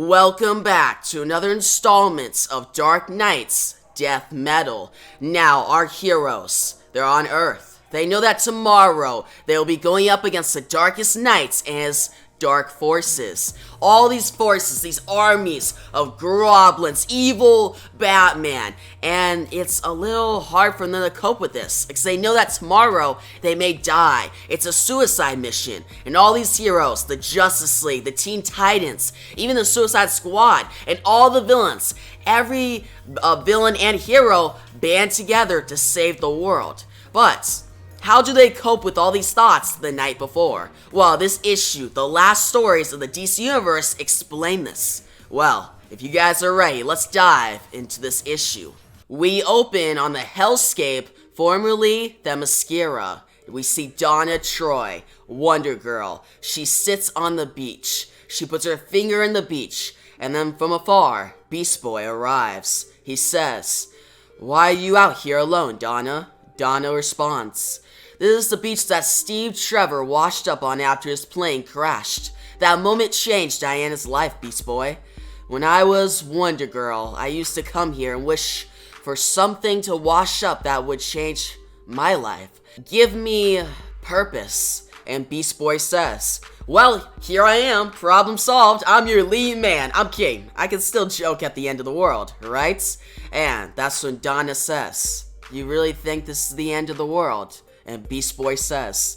Welcome back to another installment of Dark Knight's Death Metal. Now, our heroes, they're on Earth. They know that tomorrow they will be going up against the Darkest Knights and his dark forces. All these forces, these armies of goblins, evil Batman, and it's a little hard for them to cope with this because they know that tomorrow they may die. It's a suicide mission, and all these heroes, the Justice League, the Teen Titans, even the Suicide Squad, and all the villains, every villain and hero band together to save the world. But how do they cope with all these thoughts the night before? Well, this issue, the last stories of the DC Universe, explain this. Well, if you guys are ready, let's dive into this issue. We open on the hellscape, formerly Themyscira. We see Donna Troy, Wonder Girl. She sits on the beach. She puts her finger in the beach, and then from afar, Beast Boy arrives. He says, "Why are you out here alone, Donna?" Donna responds, "This is the beach that Steve Trevor washed up on after his plane crashed. That moment changed Diana's life, Beast Boy. When I was Wonder Girl, I used to come here and wish for something to wash up that would change my life. Give me purpose." And Beast Boy says, "Well, here I am, problem solved, I'm your lead man." I'm kidding, I can still joke at the end of the world, right? And that's when Donna says, "You really think this is the end of the world?" And Beast Boy says,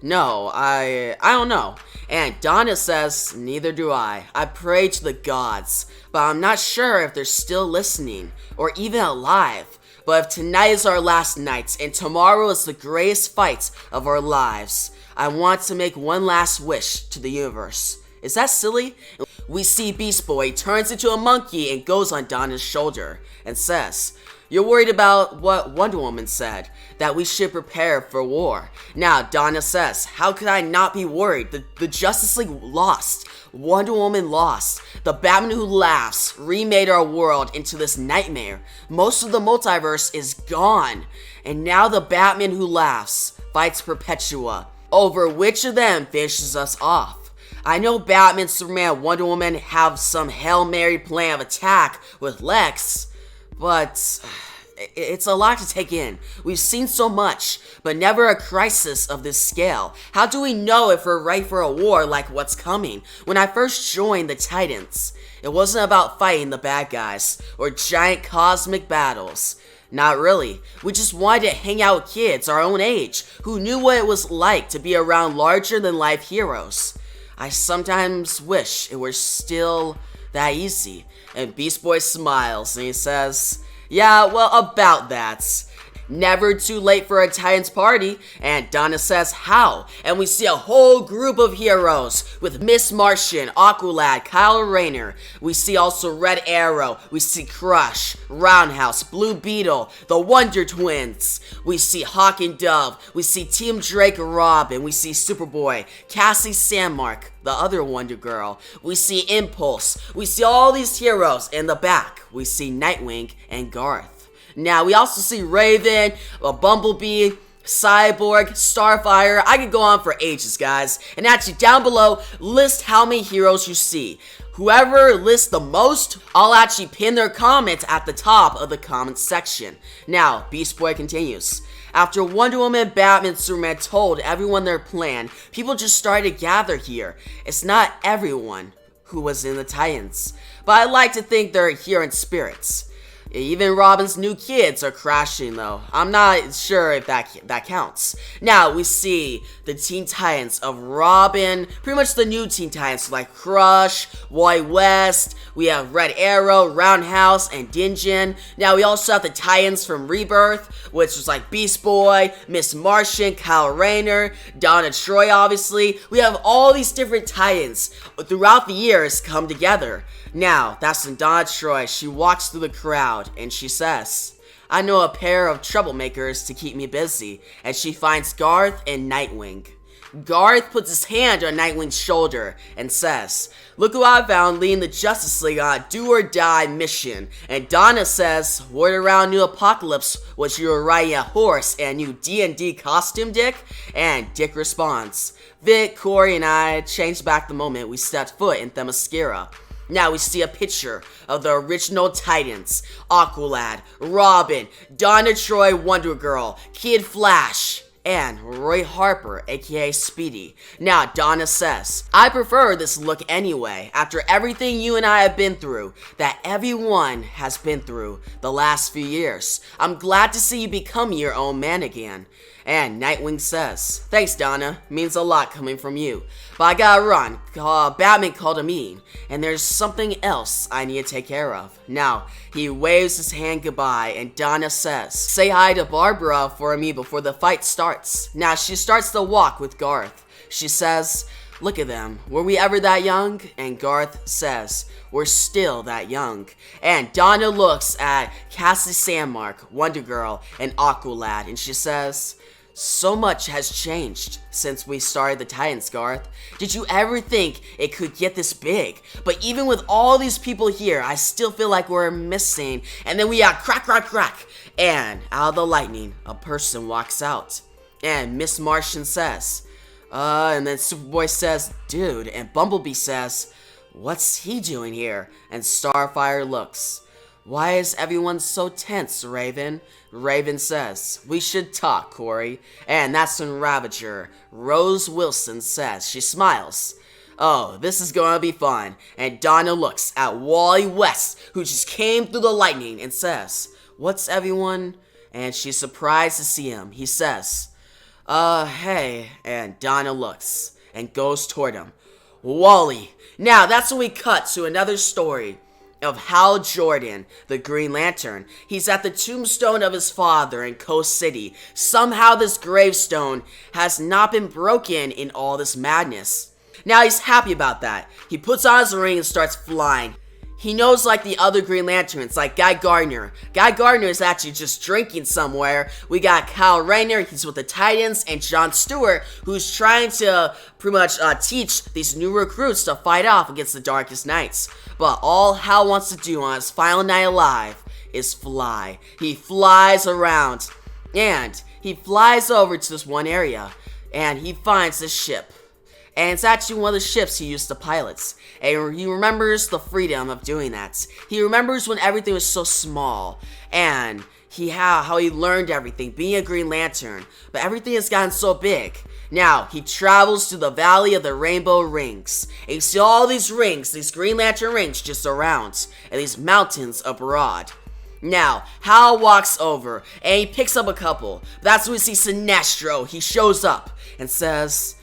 "No, I don't know." And Donna says, "Neither do I. I pray to the gods, but I'm not sure if they're still listening, or even alive. But if tonight is our last night, and tomorrow is the greatest fight of our lives, I want to make one last wish to the universe." Is that silly? We see Beast Boy turns into a monkey and goes on Donna's shoulder, and says, "You're worried about what Wonder Woman said, that we should prepare for war." Now, Donna says, "How could I not be worried? The Justice League lost. Wonder Woman lost. The Batman who laughs remade our world into this nightmare. Most of the multiverse is gone. And now the Batman who laughs fights Perpetua over which of them finishes us off. I know Batman, Superman, Wonder Woman have some Hail Mary plan of attack with Lex, but it's a lot to take in. We've seen so much, but never a crisis of this scale. How do we know if we're ready for a war like what's coming? When I first joined the Titans, it wasn't about fighting the bad guys or giant cosmic battles. Not really. We just wanted to hang out with kids our own age who knew what it was like to be around larger-than-life heroes. I sometimes wish it were still that easy." And Beast Boy smiles and he says, "Yeah, well, about that. Never too late for a Titans party." And Donna says, "How?" And we see a whole group of heroes with Miss Martian, Aquaman, Kyle Rayner. We see also Red Arrow. We see Crush, Roundhouse, Blue Beetle, the Wonder Twins. We see Hawk and Dove. We see Team Drake Robin. We see Superboy, Cassie Sandmark, the other Wonder Girl. We see Impulse. We see all these heroes. In the back, we see Nightwing and Garth. Now, we also see Raven, a Bumblebee, Cyborg, Starfire. I could go on for ages, guys. And actually, down below, list how many heroes you see. Whoever lists the most, I'll actually pin their comment at the top of the comment section. Now, Beast Boy continues. After Wonder Woman, Batman, Superman told everyone their plan, people just started to gather here. It's not everyone who was in the Titans, but I like to think they're here in spirits. Even Robin's new kids are crashing, though. I'm not sure if that counts. Now, we see the Teen Titans of Robin, pretty much the new Teen Titans, like Crush, Wally West. We have Red Arrow, Roundhouse, and Dingen. Now, we also have the Titans from Rebirth, which was like Beast Boy, Miss Martian, Kyle Rayner, Donna Troy, obviously. We have all these different Titans throughout the years come together. Now, that's when Donna Troy, she walks through the crowd, and she says, "I know a pair of troublemakers to keep me busy," and she finds Garth and Nightwing. Garth puts his hand on Nightwing's shoulder and says, "Look who I found leading the Justice League on a do-or-die mission." And Donna says, "Word around New Apocalypse was you were riding a horse and a new D&D costume, Dick?" And Dick responds, "Vic, Corey, and I changed back the moment we stepped foot in Themyscira." Now we see a picture of the original Titans: Aqualad, Robin, Donna Troy, Wonder Girl, Kid Flash, and Roy Harper, aka Speedy. Now Donna says, "I prefer this look anyway, after everything you and I have been through, that everyone has been through the last few years. I'm glad to see you become your own man again." And Nightwing says, "Thanks, Donna. Means a lot coming from you. But I gotta run. Batman called a meeting, and there's something else I need to take care of." Now, he waves his hand goodbye, and Donna says, "Say hi to Barbara for me before the fight starts." Now, she starts to walk with Garth. She says, "Look at them. Were we ever that young?" And Garth says, "We're still that young." And Donna looks at Cassie Sandmark, Wonder Girl, and Aqualad, and she says, "So much has changed since we started the Titans, Garth. Did you ever think it could get this big? But even with all these people here, I still feel like we're missing." And then we got crack, crack, crack. And out of the lightning, a person walks out. And Miss Martian says, and then Superboy says, "Dude." And Bumblebee says, "What's he doing here?" And Starfire looks. "Why is everyone so tense, Raven?" Raven says, "We should talk, Corey." And that's when Ravager, Rose Wilson, says, she smiles, "Oh, this is gonna be fun." And Donna looks at Wally West, who just came through the lightning, and says, "What's everyone?" And she's surprised to see him. He says, "Hey." And Donna looks and goes toward him. Wally. Now, that's when we cut to another story of Hal Jordan, the Green Lantern. He's at the tombstone of his father in Coast City. Somehow this gravestone has not been broken in all this madness. Now he's happy about that. He puts on his ring and starts flying. He knows, like the other Green Lanterns, like Guy Gardner. Guy Gardner is actually just drinking somewhere. We got Kyle Rayner, he's with the Titans, and John Stewart, who's trying to pretty much teach these new recruits to fight off against the Darkest Knights. But all Hal wants to do on his final night alive is fly. He flies around, and he flies over to this one area, and he finds this ship. And it's actually one of the ships he used to pilot. And he remembers the freedom of doing that. He remembers when everything was so small. And how he learned everything, being a Green Lantern. But everything has gotten so big. Now, he travels to the Valley of the Rainbow Rings. And you see all these rings, these Green Lantern rings just around. And these mountains abroad. Now, Hal walks over. And he picks up a couple. That's when we see Sinestro. He shows up and says,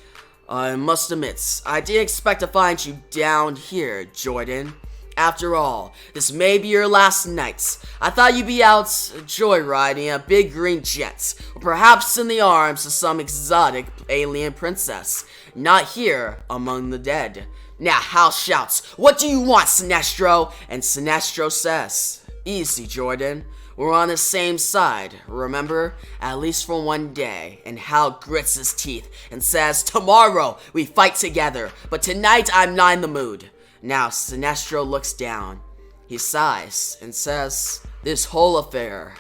"I must admit, I didn't expect to find you down here, Jordan. After all, this may be your last night. I thought you'd be out joyriding a big green jet, or perhaps in the arms of some exotic alien princess. Not here among the dead." Now Hal shouts, "What do you want, Sinestro?" And Sinestro says, "Easy, Jordan. We're on the same side, remember? At least for one day." And Hal grits his teeth and says, "Tomorrow we fight together, but tonight I'm not in the mood." Now Sinestro looks down. He sighs and says, "This whole affair,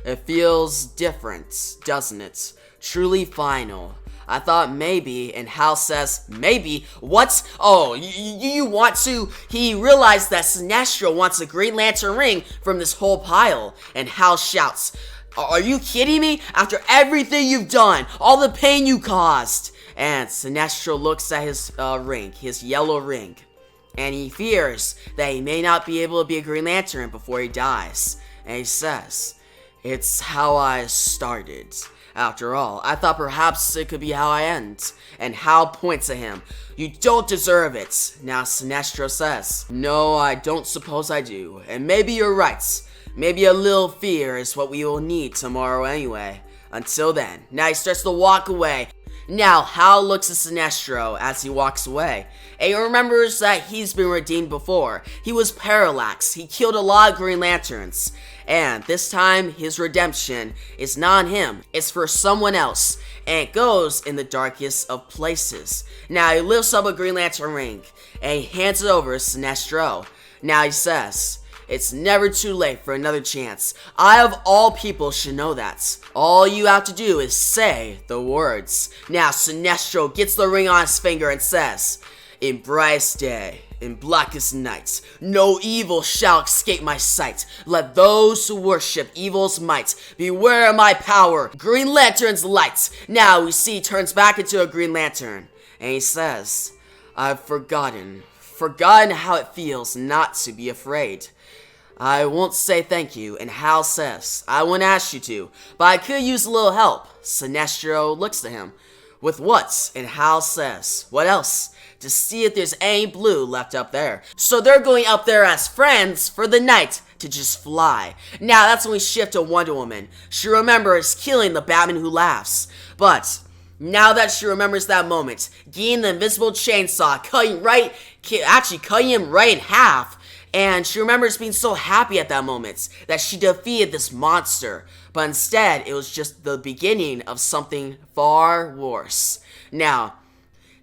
it feels different, doesn't it? Truly final. I thought maybe," and Hal says, "Maybe? What? Oh, you want to?" He realized that Sinestro wants a Green Lantern ring from this whole pile, and Hal shouts, "Are you kidding me? After everything you've done, all the pain you caused." And Sinestro looks at his ring, his yellow ring, and he fears that he may not be able to be a Green Lantern before he dies. And he says, "It's how I started. After all, I thought perhaps it could be how I end." And Hal points at him. "You don't deserve it." Now Sinestro says, "No, I don't suppose I do. And maybe you're right. Maybe a little fear is what we will need tomorrow anyway. Until then." Now he starts to walk away. Now Hal looks at Sinestro as he walks away. And he remembers that he's been redeemed before. He was Parallax. He killed a lot of Green Lanterns. And this time, his redemption is not on him. It's for someone else. And it goes in the darkest of places. Now he lifts up a Green Lantern ring. And he hands it over to Sinestro. Now he says, "It's never too late for another chance. I of all people should know that. All you have to do is say the words." Now Sinestro gets the ring on his finger and says, "In brightest day, in blackest night. No evil shall escape my sight. Let those who worship evil's might beware of my power. Green Lantern's light. Now we see he turns back into a Green Lantern. And he says, I've forgotten how it feels not to be afraid. I won't say thank you, and Hal says, I wouldn't ask you to, but I could use a little help. Sinestro looks to him. With what? And Hal says, what else? To see if there's any blue left up there. So they're going up there as friends for the night to just fly. Now that's when we shift to Wonder Woman. She remembers killing the Batman who laughs. But now that she remembers that moment, getting the invisible chainsaw, cutting him right in half. And she remembers being so happy at that moment that she defeated this monster. But instead, it was just the beginning of something far worse. Now,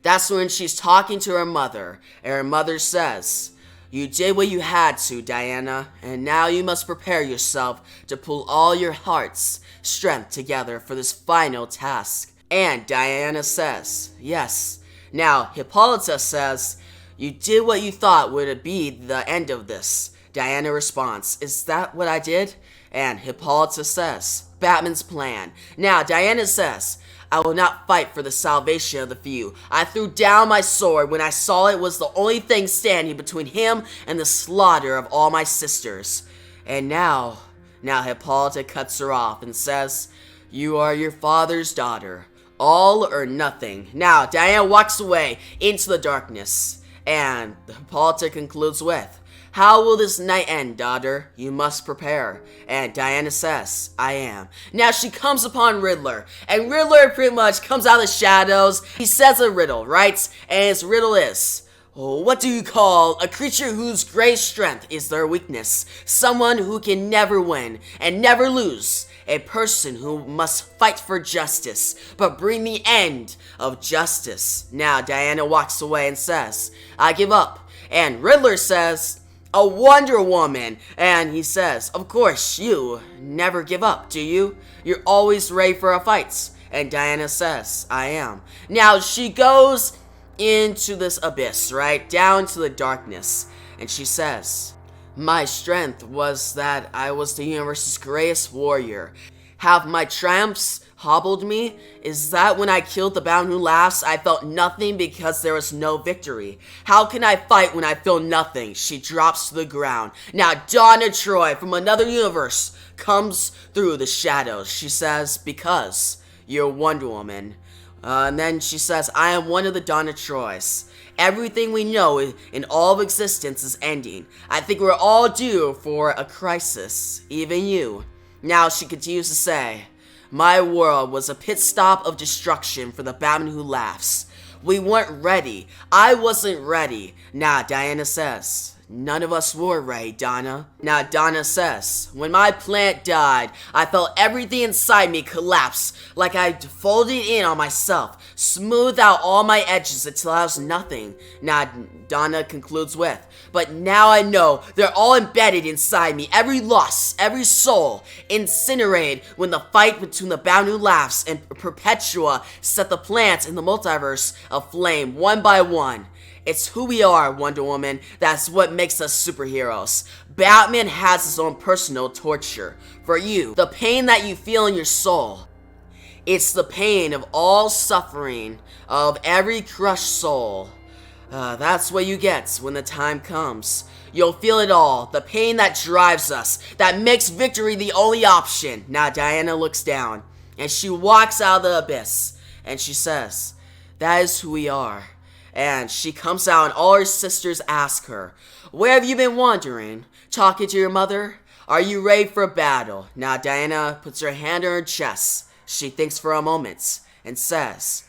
that's when she's talking to her mother, and her mother says, you did what you had to, Diana, and now you must prepare yourself to pull all your heart's strength together for this final task. And Diana says, yes. Now, Hippolyta says, you did what you thought would be the end of this. Diana responds, is that what I did? And Hippolyta says, Batman's plan. Now, Diana says, I will not fight for the salvation of the few. I threw down my sword when I saw it was the only thing standing between him and the slaughter of all my sisters. And now Hippolyta cuts her off and says, you are your father's daughter. All or nothing. Now, Diana walks away into the darkness. And Hippolyta concludes with, how will this night end, daughter? You must prepare. And Diana says, I am. Now she comes upon Riddler. And Riddler pretty much comes out of the shadows. He says a riddle, right? And his riddle is, what do you call a creature whose greatest strength is their weakness? Someone who can never win and never lose. A person who must fight for justice, but bring the end of justice. Now Diana walks away and says, I give up. And Riddler says, a Wonder Woman. And he says, of course, you never give up, do you? You're always ready for a fight. And Diana says, I am. Now she goes into this abyss, right? Down to the darkness. And she says, my strength was that I was the universe's greatest warrior. Have my triumphs hobbled me? Is that when I killed the Batman who laughs, I felt nothing because there was no victory? How can I fight when I feel nothing? She drops to the ground. Now Donna Troy from another universe comes through the shadows. She says, because you're Wonder Woman. And then she says, I am one of the Donna Troys. Everything we know in all of existence is ending. I think we're all due for a crisis, even you. Now she continues to say, my world was a pit stop of destruction for the Batman who laughs. We weren't ready. I wasn't ready. Now Diana says, none of us were ready, Donna. Now Donna says, when my planet died, I felt everything inside me collapse, like I folded in on myself, smoothed out all my edges until I was nothing. Now Donna concludes with, but now I know they're all embedded inside me, every loss, every soul, incinerated when the fight between the Batman who laughs and Perpetua set the planets in the multiverse aflame one by one. It's who we are, Wonder Woman. That's what makes us superheroes. Batman has his own personal torture. For you, the pain that you feel in your soul, it's the pain of all suffering, of every crushed soul. That's what you get when the time comes. You'll feel it all, the pain that drives us, that makes victory the only option. Now Diana looks down, and she walks out of the abyss, and she says, that is who we are. And she comes out and all her sisters ask her, where have you been wandering? Talking to your mother? Are you ready for a battle? Now Diana puts her hand on her chest. She thinks for a moment and says,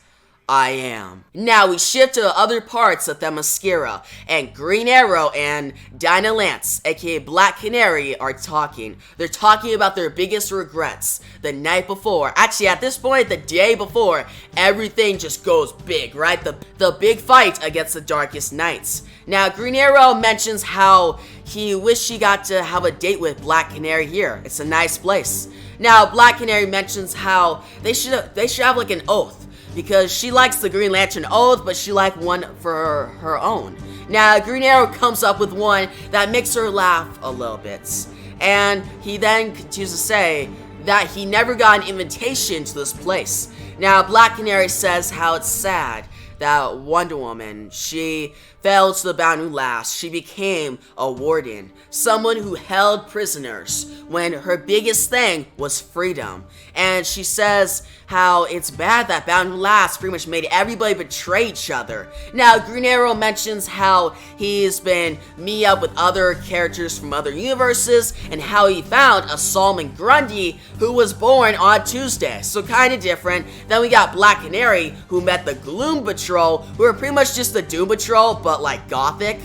I am. Now we shift to other parts of Themyscira, and Green Arrow and Dinah Lance, aka Black Canary, are talking. They're talking about their biggest regrets. The night before, actually at this point, the day before, everything just goes big, right? The big fight against the Darkest Knights. Now Green Arrow mentions how he wished he got to have a date with Black Canary here. It's a nice place. Now Black Canary mentions how they should have like an oath. because she likes the Green Lantern oath, but she liked one for her own. Now, Green Arrow comes up with one that makes her laugh a little bit. And he then continues to say that he never got an invitation to this place. Now, Black Canary says how it's sad that Wonder Woman, she fell to the bounty last. She became a warden, someone who held prisoners when her biggest thing was freedom. And she says how it's bad that bounty last pretty much made everybody betray each other. Now, Green Arrow mentions how he's been meeting up with other characters from other universes and how he found a Solomon Grundy who was born on Tuesday. So kind of different. Then we got Black Canary who met the Gloom Patrol, who are pretty much just the Doom Patrol, but like gothic.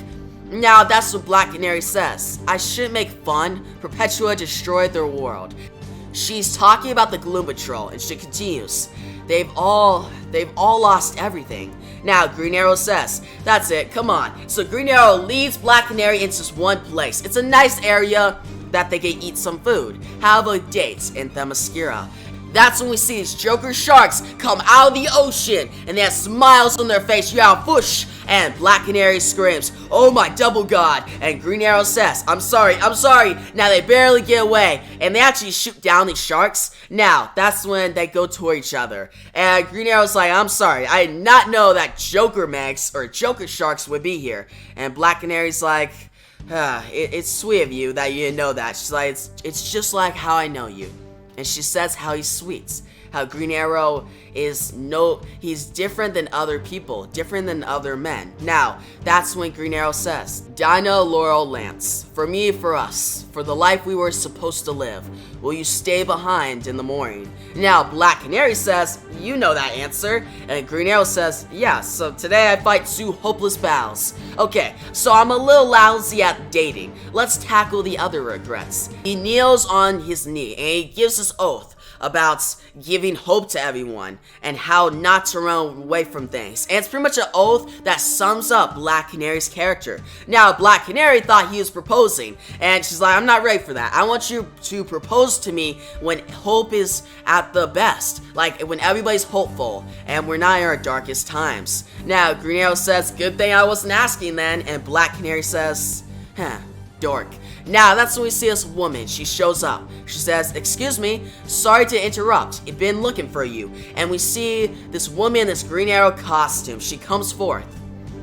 Now, that's what Black Canary says. I shouldn't make fun. Perpetua destroyed their world. She's talking about the Gloom Patrol, and she continues. They've all lost everything. Now, Green Arrow says, that's it, come on. So Green Arrow leads Black Canary into this one place. It's a nice area that they can eat some food, have a date in Themyscira. That's when we see these Joker sharks come out of the ocean, and they have smiles on their face. Yeah, whoosh! And Black Canary screams, "Oh my double god!" And Green Arrow says, I'm sorry. Now they barely get away, and they actually shoot down these sharks. Now, that's when they go toward each other. And Green Arrow's like, I'm sorry, I did not know that Joker Megs, or Joker sharks, would be here. And Black Canary's like, it's sweet of you that you didn't know that. She's like, it's just like how I know you. And she says how he's sweet, how Green Arrow he's different than other people, different than other men. Now, that's when Green Arrow says, Dinah Laurel Lance, for me, for us, for the life we were supposed to live, will you stay behind in the morning? Now, Black Canary says, you know that answer. And Green Arrow says, yeah, so today I fight 2 hopeless battles. Okay, so I'm a little lousy at dating. Let's tackle the other regrets. He kneels on his knee and he gives his oath about giving hope to everyone and how not to run away from things. And it's pretty much an oath that sums up Black Canary's character. Now, Black Canary thought he was proposing, and she's like, I'm not ready for that. I want you to propose to me when hope is at the best, like when everybody's hopeful and we're not in our darkest times. Now, Green Arrow says, good thing I wasn't asking then, and Black Canary says, dork. Now, that's when we see this woman. She shows up. She says, excuse me, sorry to interrupt. I've been looking for you. And we see this woman in this Green Arrow costume. She comes forth,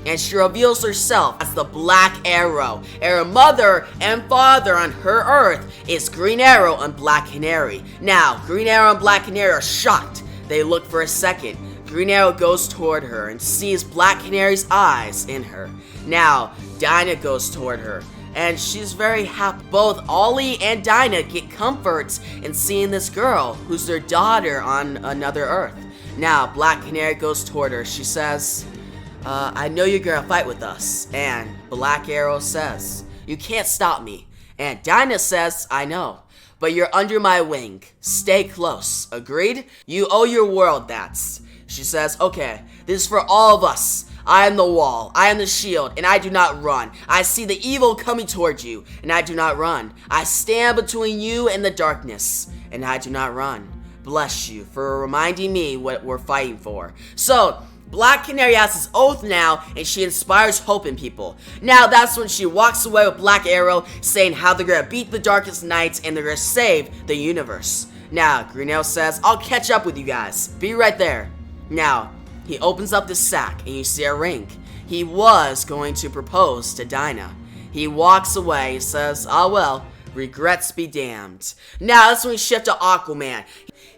and she reveals herself as the Black Arrow. And her mother and father on her Earth is Green Arrow and Black Canary. Now, Green Arrow and Black Canary are shocked. They look for a second. Green Arrow goes toward her and sees Black Canary's eyes in her. Now, Dinah goes toward her, and she's very happy. Both Ollie and Dinah get comfort in seeing this girl, who's their daughter on another Earth. Now, Black Canary goes toward her. She says, I know you're gonna fight with us. And Black Arrow says, you can't stop me. And Dinah says, I know, but you're under my wing. Stay close. Agreed? You owe your world that. She says, okay, this is for all of us. I am the wall, I am the shield, and I do not run. I see the evil coming towards you, and I do not run. I stand between you and the darkness, and I do not run. Bless you for reminding me what we're fighting for. So, Black Canary has his oath now, and she inspires hope in people. Now, that's when she walks away with Black Arrow, saying how they're gonna beat the darkest nights, and they're gonna save the universe. Now, Green Arrow says, I'll catch up with you guys. Be right there. Now, he opens up the sack, and you see a ring. He was going to propose to Dinah. He walks away, says, oh well, regrets be damned. Now, that's when we shift to Aquaman.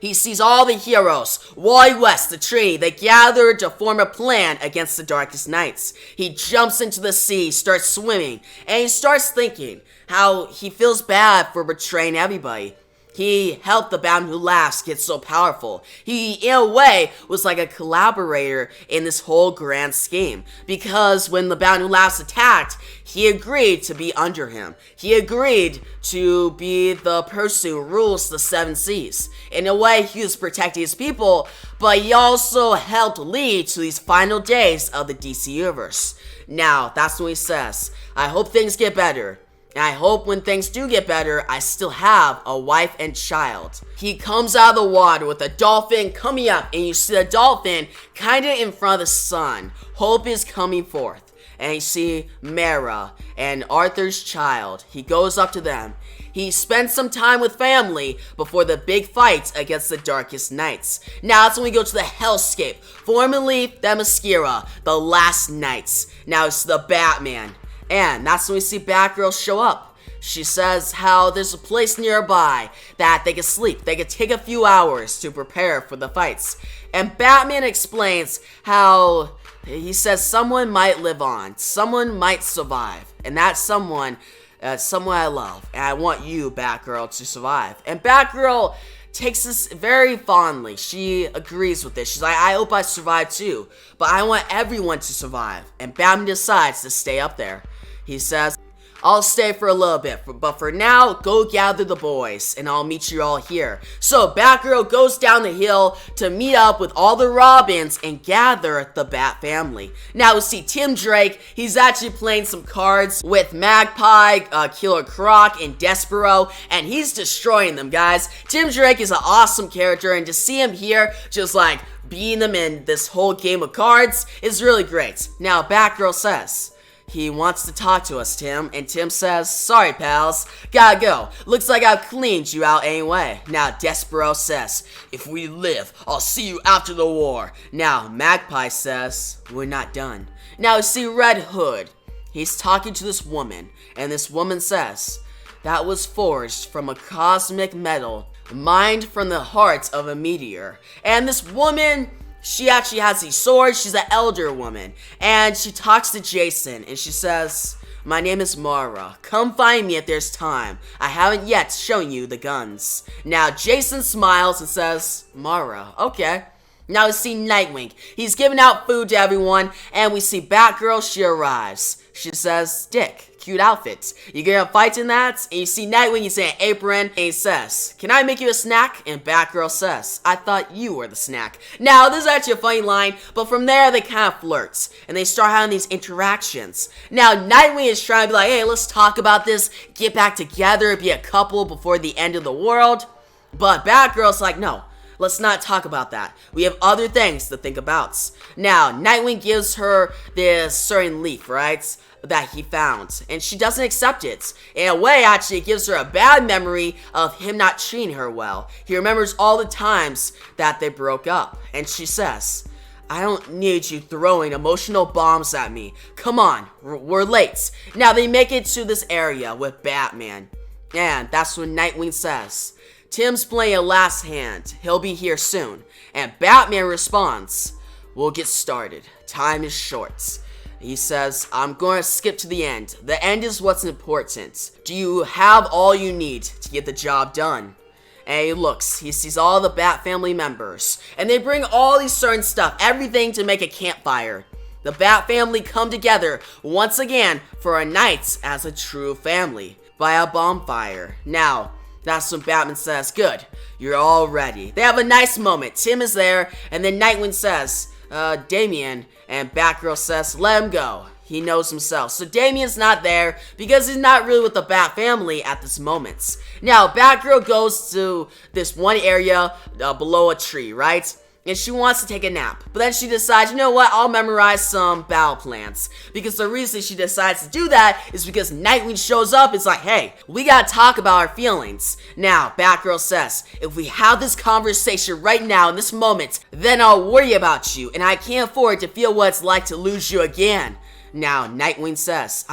He sees all the heroes, Wally West, the Trinity, they gathered to form a plan against the darkest nights. He jumps into the sea, starts swimming, and he starts thinking how he feels bad for betraying everybody. He helped the Bound Who Laughs get so powerful. He, in a way, was like a collaborator in this whole grand scheme. Because when the Bound Who Laughs attacked, he agreed to be under him. He agreed to be the person who rules the 7 seas. In a way, he was protecting his people, but he also helped lead to these final days of the DC Universe. Now, that's what he says. I hope things get better. And I hope when things do get better, I still have a wife and child. He comes out of the water with a dolphin coming up, and you see the dolphin kinda in front of the sun. Hope is coming forth. And you see Mara and Arthur's child. He goes up to them. He spends some time with family before the big fight against the Darkest Knights. Now that's when we go to the Hellscape, formerly Themyscira, the Last Knights. Now it's the Batman. And that's when we see Batgirl show up. She says how there's a place nearby that they can sleep. They can take a few hours to prepare for the fights. And Batman explains how he says someone might live on. Someone might survive. And that someone I love. And I want you, Batgirl, to survive. And Batgirl takes this very fondly. She agrees with this. She's like, I hope I survive too. But I want everyone to survive. And Batman decides to stay up there. He says, I'll stay for a little bit, but for now, go gather the boys, and I'll meet you all here. So Batgirl goes down the hill to meet up with all the Robins and gather the Bat family. Now we see Tim Drake. He's actually playing some cards with Magpie, Killer Croc, and Despero, and he's destroying them, guys. Tim Drake is an awesome character, and to see him here, just like beating them in this whole game of cards, is really great. Now Batgirl says he wants to talk to us, Tim, and Tim says, sorry, pals, gotta go. Looks like I've cleaned you out anyway. Now, Despero says, if we live, I'll see you after the war. Now, Magpie says, we're not done. Now, we see Red Hood. He's talking to this woman, and this woman says, that was forged from a cosmic metal, mined from the heart of a meteor. And this woman, she actually has these swords. She's an elder woman. And she talks to Jason. And she says, my name is Mara. Come find me if there's time. I haven't yet shown you the guns. Now, Jason smiles and says, Mara, okay. Now we see Nightwing. He's giving out food to everyone. And we see Batgirl. She arrives. She says, Dick, cute outfit. You gonna fight in that? And you see Nightwing, he's in an apron, and he says, can I make you a snack? And Batgirl says, I thought you were the snack. Now, this is actually a funny line, but from there, they kind of flirt, and they start having these interactions. Now, Nightwing is trying to be like, hey, let's talk about this, get back together, be a couple before the end of the world. But Batgirl's like, no. Let's not talk about that. We have other things to think about. Now, Nightwing gives her this certain leaf, right? That he found. And she doesn't accept it. In a way, actually, it gives her a bad memory of him not treating her well. He remembers all the times that they broke up. And she says, I don't need you throwing emotional bombs at me. Come on, we're late. Now, they make it to this area with Batman. And that's when Nightwing says, Tim's playing a last hand. He'll be here soon. And Batman responds, we'll get started. Time is short. He says, I'm going to skip to the end. The end is what's important. Do you have all you need to get the job done? And he looks. He sees all the Bat family members. And they bring all these certain stuff. Everything to make a campfire. The Bat family come together once again for a night as a true family. By a bonfire. Now, that's when Batman says, good, you're all ready. They have a nice moment. Tim is there, and then Nightwing says, Damian, and Batgirl says, let him go. He knows himself. So Damian's not there because he's not really with the Bat family at this moment. Now, Batgirl goes to this one area below a tree, right? And she wants to take a nap. But then she decides, you know what, I'll memorize some battle plans. Because the reason she decides to do that is because Nightwing shows up. It's like, hey, we gotta talk about our feelings. Now, Batgirl says, if we have this conversation right now in this moment, then I'll worry about you. And I can't afford to feel what it's like to lose you again. Now, Nightwing says,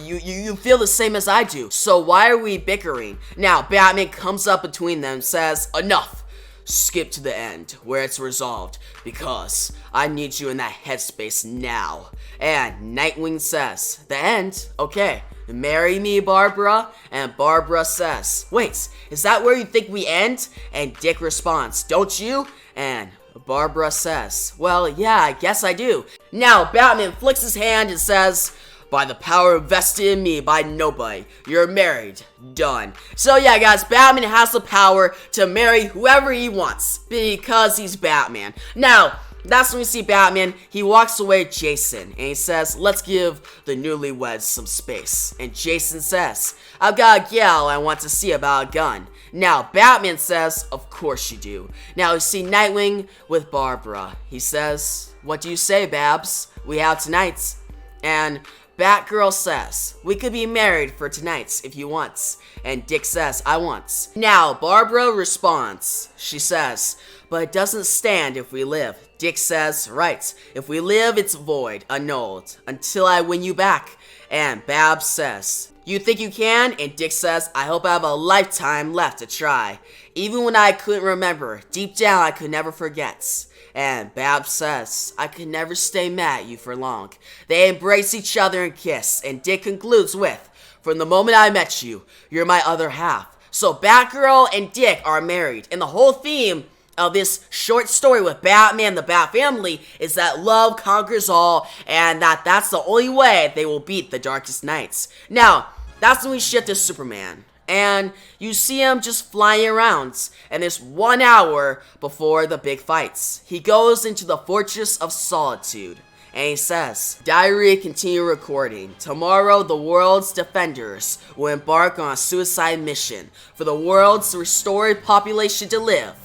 You feel the same as I do. So why are we bickering? Now, Batman comes up between them and says, enough. Skip to the end, where it's resolved, because I need you in that headspace now. And Nightwing says, the end? Okay, marry me, Barbara? And Barbara says, wait, is that where you think we end? And Dick responds, don't you? And Barbara says, well, yeah, I guess I do. Now, Batman flicks his hand and says, by the power vested in me by nobody, you're married. Done. So yeah, guys, Batman has the power to marry whoever he wants because he's Batman. Now, That's when we see Batman. He walks away with Jason, and he says, let's give the newlyweds some space. And Jason says, I've got a gal I want to see about a gun. Now, Batman says, of course you do. Now, we see Nightwing with Barbara. He says, what do you say, Babs? We have tonight's. And Batgirl says, we could be married for tonight's if you want. And Dick says, I want. Now, Barbara responds. She says, but it doesn't stand if we live. Dick says, right, if we live, it's void, annulled, until I win you back. And Babs says, you think you can? And Dick says, I hope I have a lifetime left to try. Even when I couldn't remember, deep down I could never forget. And Babs says, I could never stay mad at you for long. They embrace each other and kiss, and Dick concludes with, from the moment I met you, you're my other half. So Batgirl and Dick are married, and the whole theme of this short story with Batman and the Bat family is that love conquers all, and that's the only way they will beat the darkest nights. Now, that's when we shift to Superman. And you see him just flying around, and it's 1 hour before the big fights. He goes into the Fortress of Solitude, and he says, Diary continue recording. Tomorrow the world's defenders will embark on a suicide mission. For the world's restored population to live,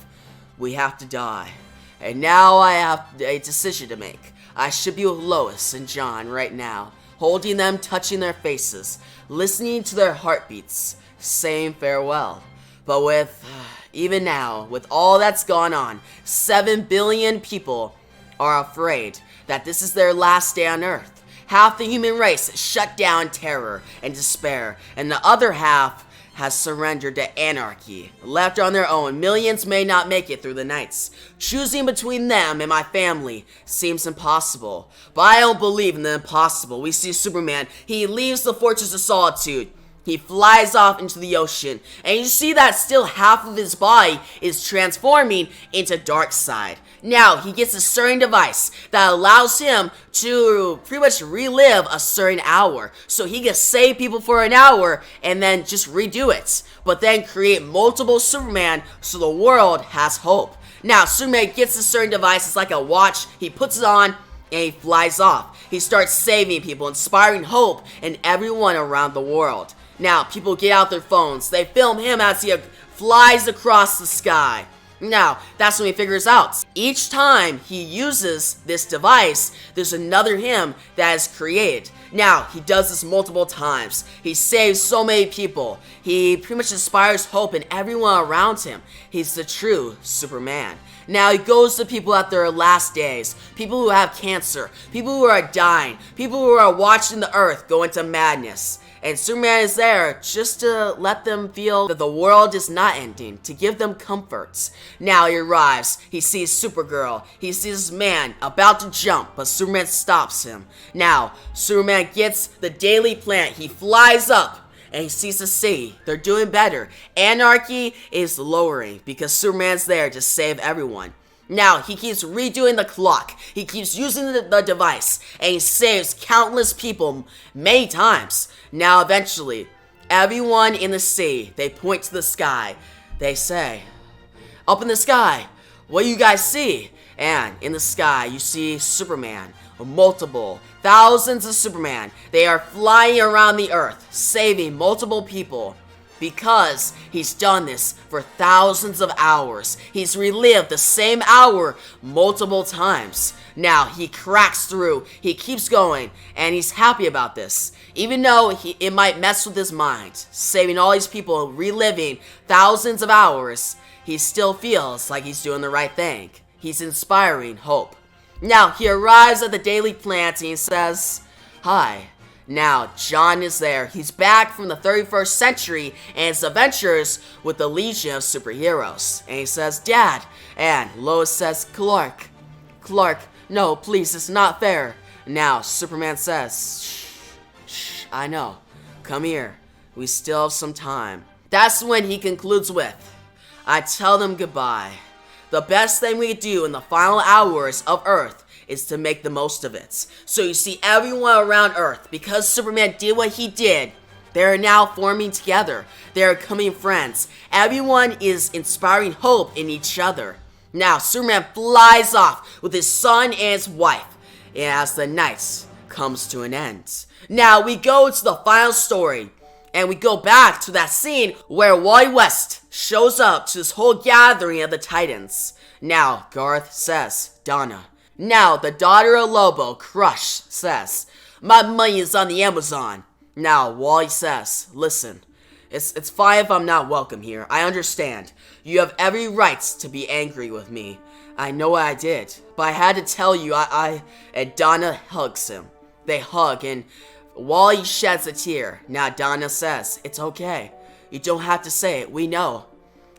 we have to die. And now I have a decision to make. I should be with Lois and John right now, holding them, touching their faces, listening to their heartbeats, saying farewell. But even now, with all that's gone on, 7 billion people are afraid that this is their last day on Earth. Half the human race is shut down in terror and despair, and the other half has surrendered to anarchy. Left on their own, millions may not make it through the nights. Choosing between them and my family seems impossible. But I don't believe in the impossible. We see Superman. He leaves the Fortress of Solitude. He flies off into the ocean, and you see that still half of his body is transforming into Darkseid. Now, he gets a certain device that allows him to pretty much relive a certain hour. So he can save people for an hour and then just redo it. But then create multiple Superman so the world has hope. Now, Superman gets a certain device, it's like a watch, he puts it on, and he flies off. He starts saving people, inspiring hope in everyone around the world. Now, people get out their phones. They film him as he flies across the sky. Now, that's when he figures out. Each time he uses this device, there's another him that is created. Now, he does this multiple times. He saves so many people. He pretty much inspires hope in everyone around him. He's the true Superman. Now, he goes to people at their last days. People who have cancer. People who are dying. People who are watching the earth go into madness. And Superman is there just to let them feel that the world is not ending, to give them comforts. Now he arrives, he sees Supergirl, he sees this man about to jump, but Superman stops him. Now, Superman gets the Daily Planet, he flies up, and he sees the city. They're doing better. Anarchy is lowering because Superman's there to save everyone. Now, he keeps redoing the clock. He keeps using the device, and he saves countless people many times. Now, eventually, everyone in the city, they point to the sky. They say, up in the sky, what do you guys see? And in the sky, you see Superman, multiple, thousands of Superman. They are flying around the earth, saving multiple people. Because he's done this for thousands of hours. He's relived the same hour multiple times. Now, he cracks through, he keeps going, and he's happy about this. Even though it might mess with his mind, saving all these people, reliving thousands of hours, he still feels like he's doing the right thing. He's inspiring hope. Now, he arrives at the Daily Planet and he says, hi. Now, John is there. He's back from the 31st century and his adventures with the Legion of Superheroes. And he says, Dad. And Lois says, Clark, no, please, it's not fair. Now, Superman says, shh, I know. Come here. We still have some time. That's when he concludes with, I tell them goodbye. The best thing we could do in the final hours of Earth is to make the most of it. So you see everyone around Earth, because Superman did what he did, they are now forming together. They are becoming friends. Everyone is inspiring hope in each other. Now, Superman flies off with his son and his wife, and as the night comes to an end. Now, we go to the final story, and we go back to that scene where Wally West shows up to this whole gathering of the Titans. Now, Garth says, Donna. Now, the daughter of Lobo, Crush, says, my money is on the Amazon. Now, Wally says, listen, it's fine if I'm not welcome here. I understand. You have every right to be angry with me. I know what I did, but I had to tell you and Donna hugs him. They hug, and Wally sheds a tear. Now, Donna says, it's okay. You don't have to say it. We know.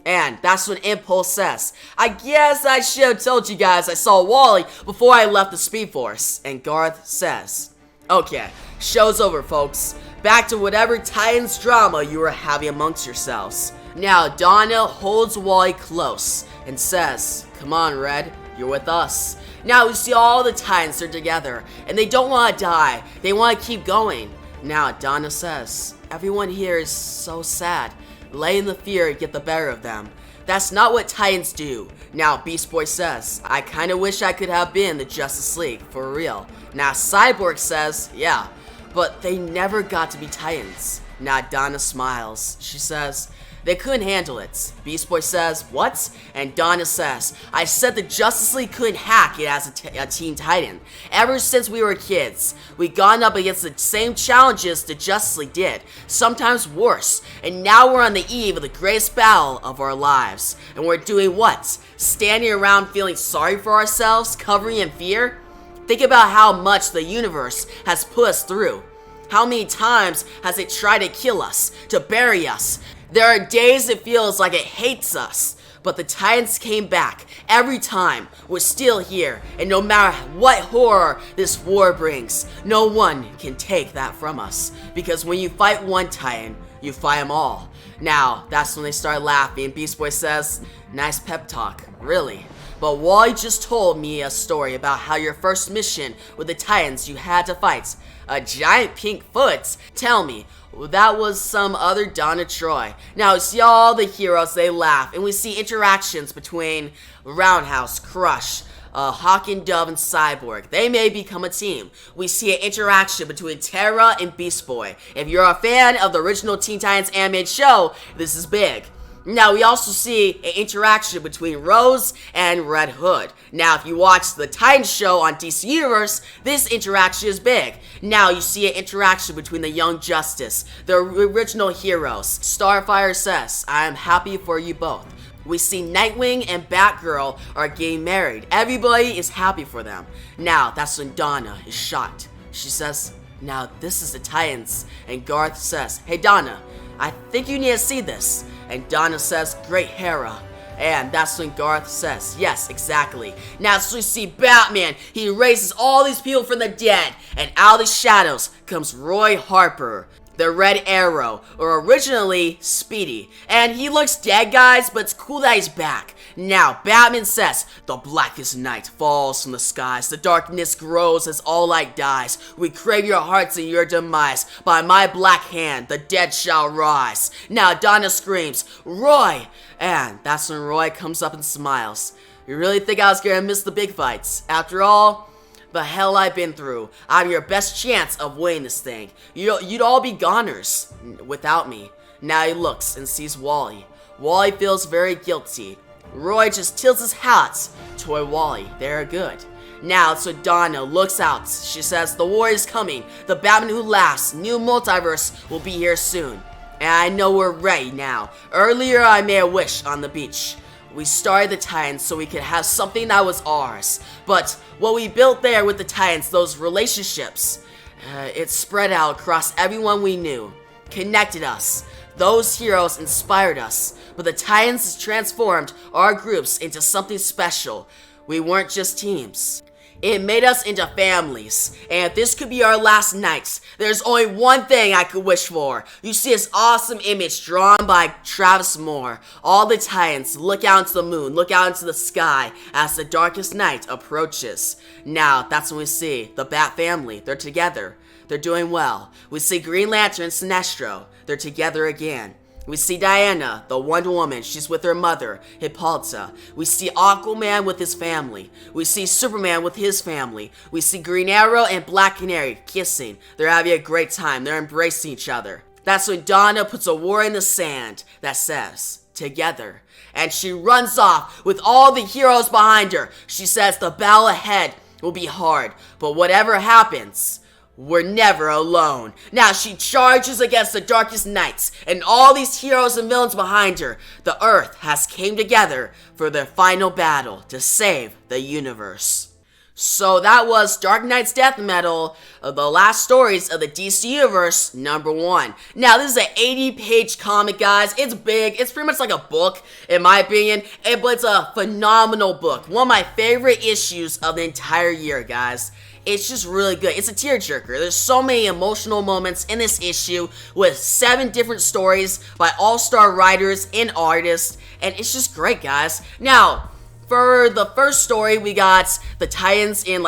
And that's when Impulse says, I guess I should have told you guys I saw Wally before I left the Speed Force. And Garth says, okay, show's over, folks. Back to whatever Titans drama you were having amongst yourselves. Now, Donna holds Wally close and says, come on, Red, you're with us. Now, we see all the Titans are together, and they don't want to die. They want to keep going. Now, Donna says, everyone here is so sad. Letting the fear get the better of them. That's not what Titans do. Now, Beast Boy says, I kinda wish I could have been the Justice League, for real. Now, Cyborg says, yeah, but they never got to be Titans. Now, Donna smiles. She says, they couldn't handle it. Beast Boy says, what? And Donna says, I said the Justice League couldn't hack it as a Teen Titan. Ever since we were kids, we've gone up against the same challenges the Justice League did, sometimes worse. And now we're on the eve of the greatest battle of our lives. And we're doing what? Standing around feeling sorry for ourselves, covering in fear? Think about how much the universe has put us through. How many times has it tried to kill us, to bury us? There are days it feels like it hates us, but the Titans came back. Every time, we're still here, and no matter what horror this war brings, no one can take that from us. Because when you fight one Titan, you fight them all. Now, that's when they start laughing, and Beast Boy says, nice pep talk, really. But Wally just told me a story about how your first mission with the Titans you had to fight a giant pink foot. Tell me, that was some other Donna Troy. Now, we see all the heroes, they laugh, and we see interactions between Roundhouse, Crush, Hawk and Dove, and Cyborg. They may become a team. We see an interaction between Terra and Beast Boy. If you're a fan of the original Teen Titans animated show, this is big. Now, we also see an interaction between Rose and Red Hood. Now, if you watch the Titans show on DC Universe, this interaction is big. Now, you see an interaction between the Young Justice, the original heroes. Starfire says, I am happy for you both. We see Nightwing and Batgirl are getting married. Everybody is happy for them. Now, that's when Donna is shocked. She says, now this is the Titans. And Garth says, hey Donna, I think you need to see this. And Donna says, great Hera. And that's when Garth says, yes, exactly. Now, so we see Batman. He raises all these people from the dead. And out of the shadows comes Roy Harper, the Red Arrow, or originally Speedy. And he looks dead, guys, but it's cool that he's back. Now, Batman says, the blackest night falls from the skies. The darkness grows as all light dies. We crave your hearts and your demise. By my black hand, the dead shall rise. Now, Donna screams, Roy! And that's when Roy comes up and smiles. You really think I was gonna miss the big fights? After all, the hell I've been through, I have your best chance of winning this thing. You'd all be goners without me. Now he looks and sees Wally. Wally feels very guilty. Roy just tilts his hat toward Wally. They're good. Now, so Donna looks out. She says, the war is coming. The Batman who laughs. New multiverse will be here soon. And I know we're ready now. Earlier, I made a wish on the beach. We started the Titans so we could have something that was ours. But what we built there with the Titans, those relationships, it spread out across everyone we knew. Connected us. Those heroes inspired us. But the Titans transformed our groups into something special. We weren't just teams. It made us into families. And if this could be our last night, there's only one thing I could wish for. You see this awesome image drawn by Travis Moore. All the Titans look out into the moon, look out into the sky as the darkest night approaches. Now, that's when we see the Bat family. They're together. They're doing well. We see Green Lantern and Sinestro. They're together again. We see Diana, the Wonder Woman, she's with her mother, Hippolyta. We see Aquaman with his family. We see Superman with his family. We see Green Arrow and Black Canary kissing. They're having a great time. They're embracing each other. That's when Donna puts a war in the sand that says, together. And she runs off with all the heroes behind her. She says the battle ahead will be hard, but whatever happens, we're never alone. Now she charges against the darkest nights and all these heroes and villains behind her. The Earth has came together for their final battle to save the universe. So that was Dark Knight's Death Metal, the last stories of the DC Universe, #1. Now, this is an 80-page comic, guys. It's big. It's pretty much like a book, in my opinion, but it's a phenomenal book. One of my favorite issues of the entire year, guys. It's just really good. It's a tearjerker. There's so many emotional moments in this issue with 7 different stories by all-star writers and artists, and it's just great, guys. Now, for the first story, we got the Titans in,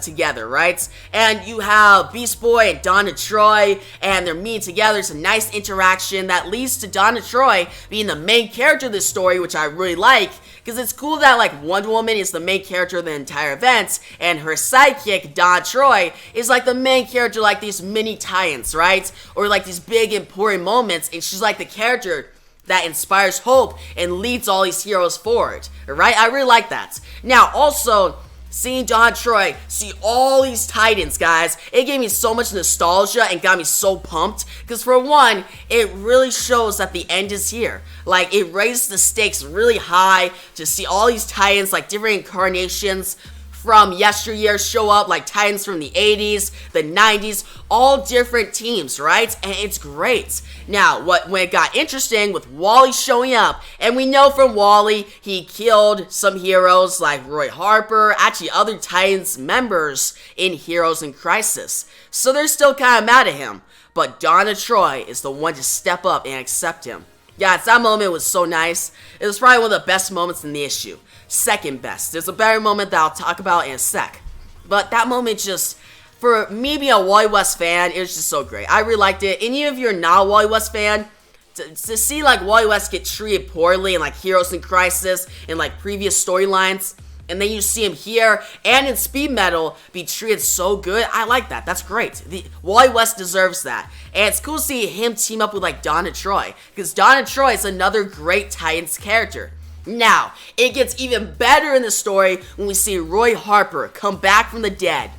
together, right? And you have Beast Boy and Donna Troy, and they're meeting together. It's a nice interaction that leads to Donna Troy being the main character of this story, which I really like, because it's cool that, Wonder Woman is the main character of the entire event, and her sidekick, Donna Troy, is, the main character, these mini Titans, right? Or, these big, important moments, and she's, the character that inspires hope and leads all these heroes forward, right? I really like that. Now, also, seeing Donna Troy see all these Titans, guys, it gave me so much nostalgia and got me so pumped, because for one, it really shows that the end is here. It raised the stakes really high to see all these Titans, different incarnations from yesteryear show up, Titans from the 80s, the 90s, all different teams, right? And it's great. Now, when it got interesting with Wally showing up, and we know from Wally, he killed some heroes like Roy Harper, actually other Titans members in Heroes in Crisis. So they're still kind of mad at him. But Donna Troy is the one to step up and accept him. Yes, that moment was so nice. It was probably one of the best moments in the issue. Second best. There's a better moment that I'll talk about in a sec. But that moment just, for me being a Wally West fan, it was just so great. I really liked it. And even if you're not a Wally West fan, to see Wally West get treated poorly in Heroes in Crisis and previous storylines, and then you see him here and in Speed Metal be treated so good, I like that. That's great. Wally West deserves that. And it's cool to see him team up with Donna Troy, because Donna Troy is another great Titans character. Now, it gets even better in the story when we see Roy Harper come back from the dead.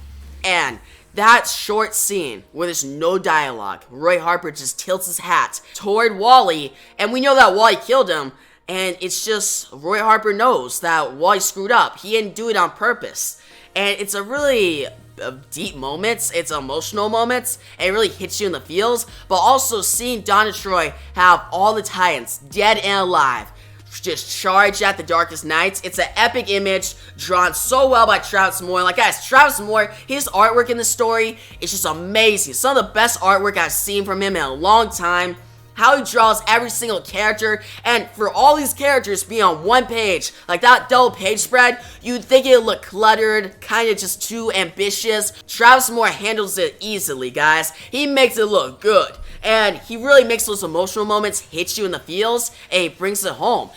And that short scene where there's no dialogue, Roy Harper just tilts his hat toward Wally, and we know that Wally killed him, and it's just Roy Harper knows that Wally screwed up. He didn't do it on purpose. And it's a really deep moments, it's emotional moments, and it really hits you in the feels. But also seeing Donna Troy have all the Titans, dead and alive, just charge at the darkest nights. It's an epic image drawn so well by Travis Moore. Guys, Travis Moore, his artwork in the story is just amazing. Some of the best artwork I've seen from him in a long time. How he draws every single character, and for all these characters being on one page, that double page spread, you'd think it would look cluttered, kind of just too ambitious. Travis Moore handles it easily, guys. He makes it look good. And he really makes those emotional moments hit you in the feels, and he brings it home.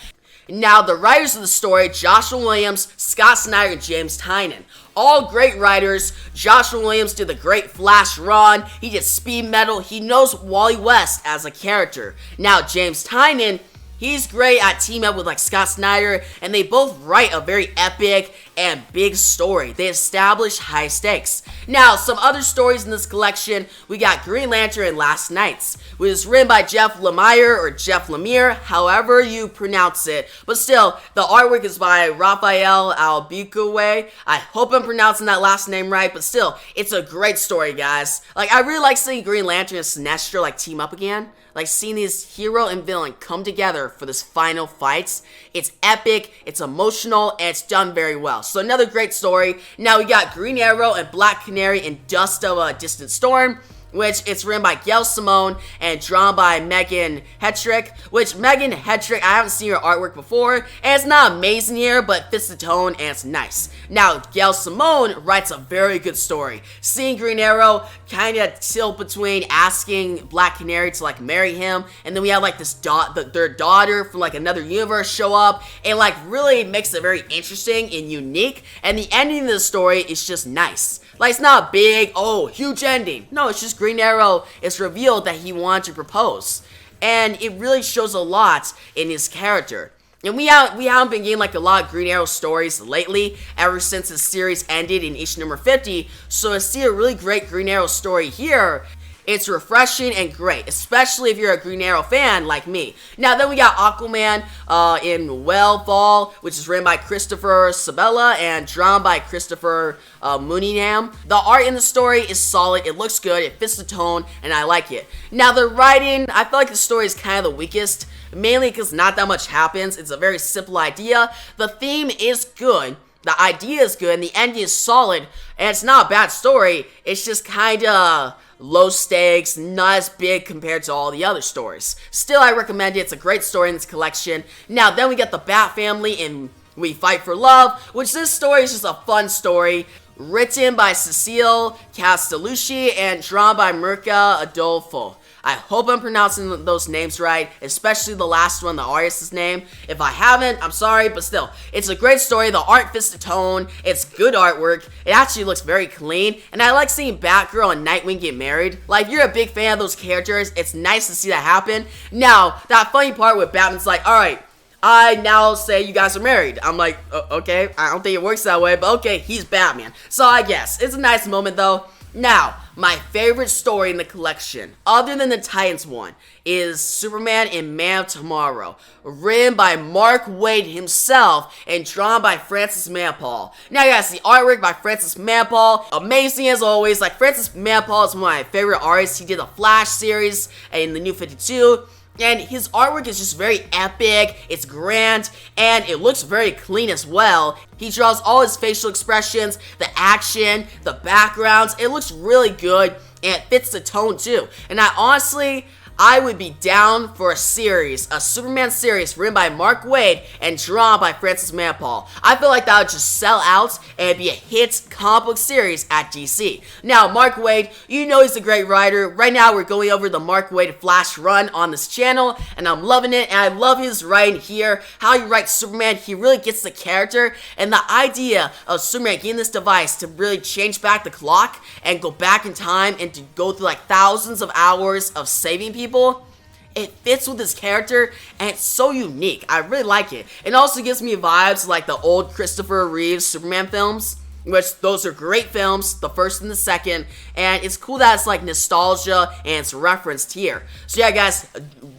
Now, the writers of the story, Joshua Williams, Scott Snyder, and James Tynion. All great writers. Joshua Williams did the great Flash run. He did Speed Metal. He knows Wally West as a character. Now, James Tynion, he's great at teaming up with Scott Snyder, and they both write a very epic and big story. They establish high stakes. Now, some other stories in this collection, we got Green Lantern and Last Nights, which is written by Jeff Lemire, or Jeff Lemire, however you pronounce it. But still, the artwork is by Raphael Albuquerque. I hope I'm pronouncing that last name right, but still, it's a great story, guys. I really like seeing Green Lantern and Sinestro, team up again. Seeing these hero and villain come together for this final fight. It's epic, it's emotional, and it's done very well. So another great story. Now we got Green Arrow and Black Canary in Dust of a Distant Storm. which it's written by Gail Simone and drawn by Megan Hetrick, which Megan Hetrick, I haven't seen her artwork before, and it's not amazing here, but fits the tone and it's nice. Now, Gail Simone writes a very good story. Seeing Green Arrow kind of tilt between asking Black Canary to like marry him, and then we have like this their daughter from like another universe show up. It like really makes it very interesting and unique, and the ending of the story is just nice. Like, it's not big, oh, huge ending. No, it's just Green Arrow. It's revealed that he wanted to propose. And it really shows a lot in his character. And we haven't been getting like a lot of Green Arrow stories lately, ever since the series ended in issue number 50. So to see a really great Green Arrow story here, it's refreshing and great, especially if you're a Green Arrow fan like me. Now, then we got Aquaman in Wellfall, which is written by Christopher Sabella and drawn by Christopher Mooningham. The art in the story is solid, it looks good, it fits the tone, and I like it. Now, the writing, I feel like the story is kind of the weakest, mainly because not that much happens. It's a very simple idea. The theme is good. The idea is good, and the ending is solid, and it's not a bad story. It's just kind of low stakes, not as big compared to all the other stories. Still, I recommend it. It's a great story in this collection. Now, then we get the Bat Family in We Fight for Love, which this story is just a fun story. Written by Cecile Castellucci and drawn by Mirka Adolfo. I hope I'm pronouncing those names right, especially the last one, the artist's name. If I haven't, I'm sorry, but still, it's a great story. The art fits the tone. It's good artwork. It actually looks very clean, and I like seeing Batgirl and Nightwing get married. Like, if you're a big fan of those characters, it's nice to see that happen. Now, that funny part where Batman's like, alright, I now say you guys are married. I'm like, okay, I don't think it works that way, but okay, he's Batman. So I guess, it's a nice moment though. Now, my favorite story in the collection, other than the Titans one, is Superman in Man of Tomorrow, written by Mark Waid himself and drawn by Francis Manapul. Now, guys, the artwork by Francis Manapul, amazing as always. Like, Francis Manapul is one of my favorite artists. He did the Flash series in the New 52. And his artwork is just very epic, it's grand, and it looks very clean as well. He draws all his facial expressions, the action, the backgrounds. It looks really good, and it fits the tone too. And I would be down for a series, a Superman series written by Mark Waid and drawn by Francis Manapul. I feel like that would just sell out and be a hit comic book series at DC. Now, Mark Waid, you know he's a great writer. Right now, we're going over the Mark Waid Flash run on this channel, and I'm loving it, and I love his writing here. How he writes Superman, he really gets the character, and the idea of Superman getting this device to really change back the clock and go back in time and to go through like thousands of hours of saving people. It fits with his character, and it's so unique. I really like it. It also gives me vibes like the old Christopher Reeves Superman films, which those are great films, the first and the second, and it's cool that it's like nostalgia and it's referenced here. So yeah, guys,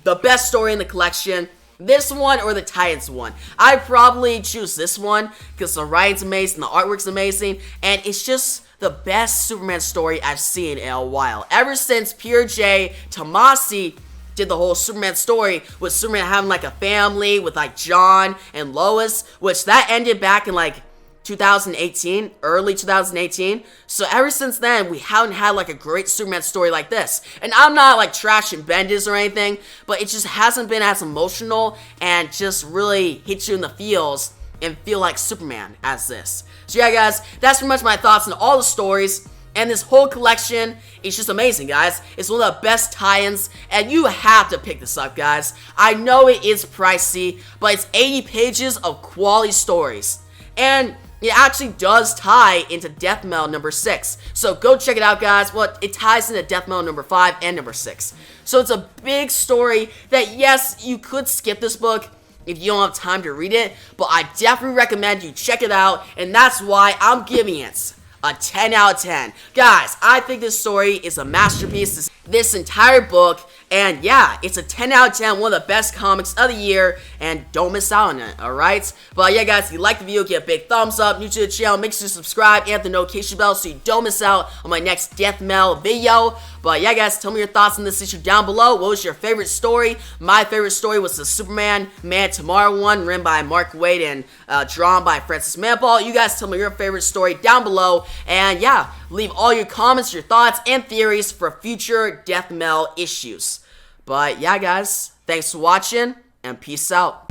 the best story in the collection, this one or the Titans one. I'd probably choose this one because the writing's amazing, the artwork's amazing, and it's just the best Superman story I've seen in a while. Ever since Pierre J. Tomasi did the whole Superman story with Superman having like a family with like John and Lois, which that ended back in like 2018, early 2018. So ever since then, we haven't had like a great Superman story like this. And I'm not like trashing Bendis or anything, but it just hasn't been as emotional and just really hits you in the feels and feel like Superman as this. So yeah, guys, that's pretty much my thoughts on all the stories. And this whole collection is just amazing, guys. It's one of the best tie-ins, and you have to pick this up, guys. I know it is pricey, but it's 80 pages of quality stories. And it actually does tie into Death Metal number 6. So go check it out, guys. Well, it ties into Death Metal number 5 and number 6. So it's a big story that, yes, you could skip this book if you don't have time to read it, but I definitely recommend you check it out, and that's why I'm giving it a 10 out of 10. Guys, I think this story is a masterpiece, this entire book, and yeah, it's a 10 out of 10, one of the best comics of the year, and don't miss out on it, alright? But yeah, guys, if you like the video, give a big thumbs up. New to the channel, make sure to subscribe and hit the notification bell so you don't miss out on my next Death Metal video. But yeah, guys, tell me your thoughts on this issue down below. What was your favorite story? My favorite story was the Superman Man Tomorrow one, written by Mark Waid and drawn by Francis Manapul. You guys tell me your favorite story down below. And yeah, Leave all your comments, your thoughts, and theories for future death metal issues. But yeah, guys, thanks for watching, and peace out.